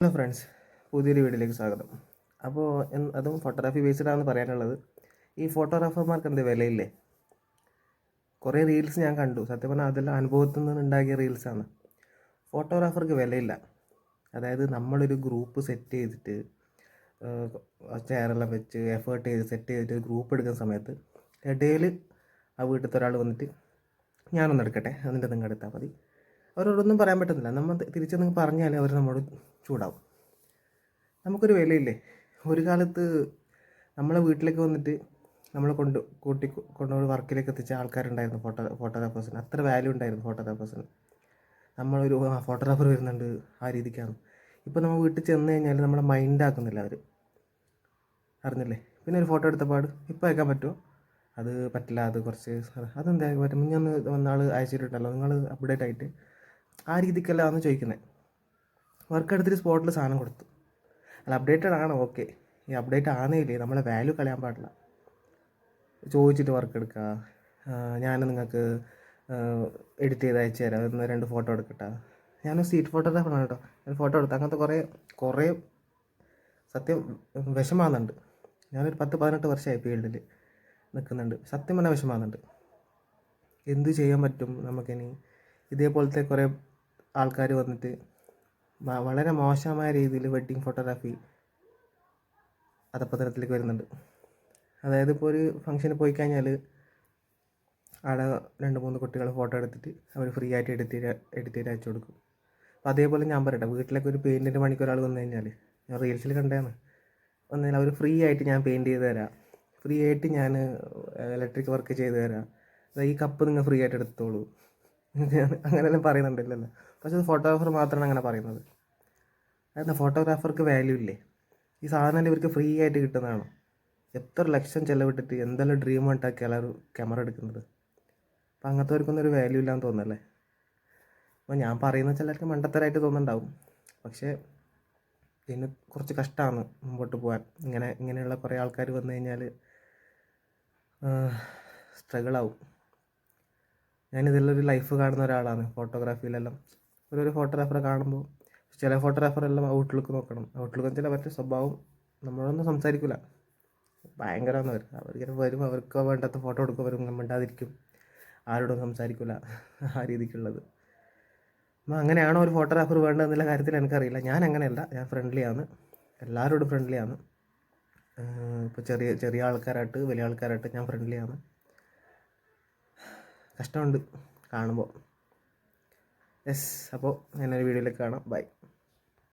Hello friends, പുതിയൊരു വീഡിയോയിലേക്ക് സ്വാഗതം. അപ്പോൾ അതും ഫോട്ടോഗ്രാഫി ബേസ്ഡാണെന്ന് പറയാനുള്ളത്. ഈ ഫോട്ടോഗ്രാഫർമാർക്ക് എന്ത് വിലയില്ലേ? കുറേ റീൽസ് ഞാൻ കണ്ടു. സത്യം പറഞ്ഞാൽ അതെല്ലാം അനുഭവത്തിൽ നിന്ന് ഉണ്ടാക്കിയ റീൽസാണ്. ഫോട്ടോഗ്രാഫർക്ക് വിലയില്ല. അതായത് നമ്മളൊരു ഗ്രൂപ്പ് സെറ്റ് ചെയ്തിട്ട് ചെയറെല്ലാം വെച്ച് എഫേർട്ട് ചെയ്ത് സെറ്റ് ചെയ്തിട്ട് ഒരു ഗ്രൂപ്പ് എടുക്കുന്ന സമയത്ത് ഇടയിൽ ആ വീട്ടിലത്തെ ഒരാൾ വന്നിട്ട് ഞാനൊന്ന് എടുക്കട്ടെ, അതിൻ്റെ നിങ്ങൾ എടുത്താൽ മതി. അവരോടൊന്നും പറയാൻ പറ്റുന്നില്ല. നമ്മൾ തിരിച്ച് നിങ്ങൾ പറഞ്ഞാൽ അവർ നമ്മോട് ചൂടാവും. നമുക്കൊരു വിലയില്ലേ? ഒരു കാലത്ത് നമ്മളെ വീട്ടിലേക്ക് വന്നിട്ട് നമ്മളെ കൊണ്ടുപോയി വർക്കിലേക്ക് എത്തിച്ച ആൾക്കാരുണ്ടായിരുന്നു. ഫോട്ടോഗ്രാഫേഴ്സിന് അത്ര വാല്യൂ ഉണ്ടായിരുന്നു. ഫോട്ടോഗ്രാഫേഴ്സിന് നമ്മളൊരു ഫോട്ടോഗ്രാഫർ വരുന്നുണ്ട് ആ രീതിക്കാണ്. ഇപ്പോൾ നമ്മൾ വീട്ടിൽ ചെന്ന് കഴിഞ്ഞാൽ നമ്മളെ മൈൻഡ് ആക്കുന്നില്ല അവർ, അറിഞ്ഞില്ലേ? പിന്നെ ഒരു ഫോട്ടോ എടുത്ത പാട് ഇപ്പോൾ അയക്കാൻ പറ്റുമോ? അത് പറ്റില്ല, അത് കുറച്ച് അതെന്താ പറ്റും, ഞാൻ വന്നാൾ അയച്ചിട്ടുണ്ടല്ലോ, നിങ്ങൾ അപ്ഡേറ്റ് ആയിട്ട് ആ രീതിക്കല്ല എന്ന് ചോദിക്കുന്നത്. വർക്ക് എടുത്തിട്ട് സ്പോട്ടിൽ സാധനം കൊടുത്തു. അല്ല, അപ്ഡേറ്റഡ് ആണോ? ഓക്കെ. ഈ അപ്ഡേറ്റ് ആണേലേ നമ്മളെ വാല്യൂ കളയാൻ പാടില്ല. ചോദിച്ചിട്ട് വർക്ക് എടുക്കുക. ഞാൻ നിങ്ങൾക്ക് എഡിറ്റ് ചെയ്ത് അയച്ചു തരാം, ഒന്ന് 2 ഫോട്ടോ എടുക്കട്ടെ. ഞാനൊരു സ്ട്രീറ്റ് ഫോട്ടോഗ്രാഫറാണ് കേട്ടോ. ഞാൻ ഫോട്ടോ എടുത്തു. അങ്ങനത്തെ കുറേ സത്യം വിഷമാകുന്നുണ്ട്. ഞാനൊരു 10-18 വർഷമായി ഫീൽഡിൽ നിൽക്കുന്നുണ്ട്. സത്യം പറഞ്ഞാൽ വിഷമാകുന്നുണ്ട്. എന്ത് ചെയ്യാൻ പറ്റും നമുക്കിനി? ഇതേപോലത്തെ കുറേ ആൾക്കാർ വന്നിട്ട് വളരെ മോശമായ രീതിയിൽ വെഡ്ഡിങ് ഫോട്ടോഗ്രാഫി അധപ്പതനത്തിലേക്ക് വരുന്നുണ്ട്. അതായത് ഇപ്പോൾ ഒരു ഫംഗ്ഷന് പോയി കഴിഞ്ഞാൽ അവിടെ 2-3 കുട്ടികൾ ഫോട്ടോ എടുത്തിട്ട് അവർ ഫ്രീ ആയിട്ട് എഡിറ്റ് ചെയ്ത് അയച്ചു കൊടുക്കും. അപ്പോൾ അതേപോലെ ഞാൻ പറയട്ടെ, വീട്ടിലേക്ക് ഒരു പെയിൻറ്റിൻ്റെ പണിക്ക് ഒരാൾ വന്നു കഴിഞ്ഞാൽ, ഞാൻ റീൽസിൽ കണ്ടതാണ്, വന്നാൽ അവർ ഫ്രീ ആയിട്ട് ഞാൻ പെയിൻറ്റ് ചെയ്ത് തരാം, ഫ്രീ ആയിട്ട് ഞാൻ ഇലക്ട്രിക് വർക്ക് ചെയ്ത് തരാം, ഈ കപ്പ് നിങ്ങൾ ഫ്രീ ആയിട്ട് എടുത്തോളൂ, അങ്ങനെയെല്ലാം പറയുന്നുണ്ടല്ലോ. പക്ഷേ അത് ഫോട്ടോഗ്രാഫർ മാത്രമാണ് അങ്ങനെ പറയുന്നത്. അതെന്താ, ഫോട്ടോഗ്രാഫർക്ക് വാല്യൂ ഇല്ലേ? ഈ സാധനം ഇവർക്ക് ഫ്രീ ആയിട്ട് കിട്ടുന്നതാണോ? എത്ര ലക്ഷം ചിലവിട്ടിട്ട് എന്തെല്ലാം ഡ്രീം ഉണ്ടാക്കിയാൽ ഒരു ക്യാമറ എടുക്കുന്നത്. അപ്പം അങ്ങനത്തെവർക്കൊന്നും ഒരു വാല്യൂ ഇല്ലാന്ന് തോന്നുന്നല്ലേ? അപ്പോൾ ഞാൻ പറയുന്ന ചിലർക്ക് മണ്ടത്തരായിട്ട് തോന്നുന്നുണ്ടാവും. പക്ഷേ ഇതിന് കുറച്ച് കഷ്ടമാണ് മുമ്പോട്ട് പോകാൻ. ഇങ്ങനെയുള്ള കുറേ ആൾക്കാർ വന്നു കഴിഞ്ഞാൽ സ്ട്രഗിളാവും. ഞാനിതിലൊരു ലൈഫ് കാണുന്ന ഒരാളാണ്. ഫോട്ടോഗ്രാഫിയിലെല്ലാം ഒരു ഫോട്ടോഗ്രാഫറെ കാണുമ്പോൾ ചില ഫോട്ടോഗ്രാഫറെല്ലാം ഔട്ട്ലുക്ക് നോക്കണം. ഔട്ട്ലുക്ക് വെച്ചാൽ അവരുടെ സ്വഭാവം നമ്മളൊന്നും സംസാരിക്കില്ല, ഭയങ്കരമാണ് അവർ. അവരിങ്ങനെ വരും, അവർക്ക് വേണ്ടാത്ത ഫോട്ടോ എടുക്കും, അവരും മിണ്ടാതിരിക്കും, ആരോടും സംസാരിക്കില്ല, ആ രീതിക്കുള്ളത്. അപ്പോൾ അങ്ങനെയാണോ ഒരു ഫോട്ടോഗ്രാഫർ വേണ്ടതെന്നുള്ള കാര്യത്തിൽ എനിക്കറിയില്ല. ഞാൻ അങ്ങനെയല്ല. ഞാൻ ഫ്രണ്ട്ലിയാണ്, എല്ലാവരോടും ഫ്രണ്ട്ലിയാണ്. ഇപ്പോൾ ചെറിയ ആൾക്കാരായിട്ട് വലിയ ആൾക്കാരായിട്ട് ഞാൻ ഫ്രണ്ട്ലിയാണ്. കഷ്ടമുണ്ട് കാണുമ്പോൾ. യെസ്, അപ്പോൾ ഞാനൊരു വീഡിയോയിലേക്ക് കാണാം. ബൈ.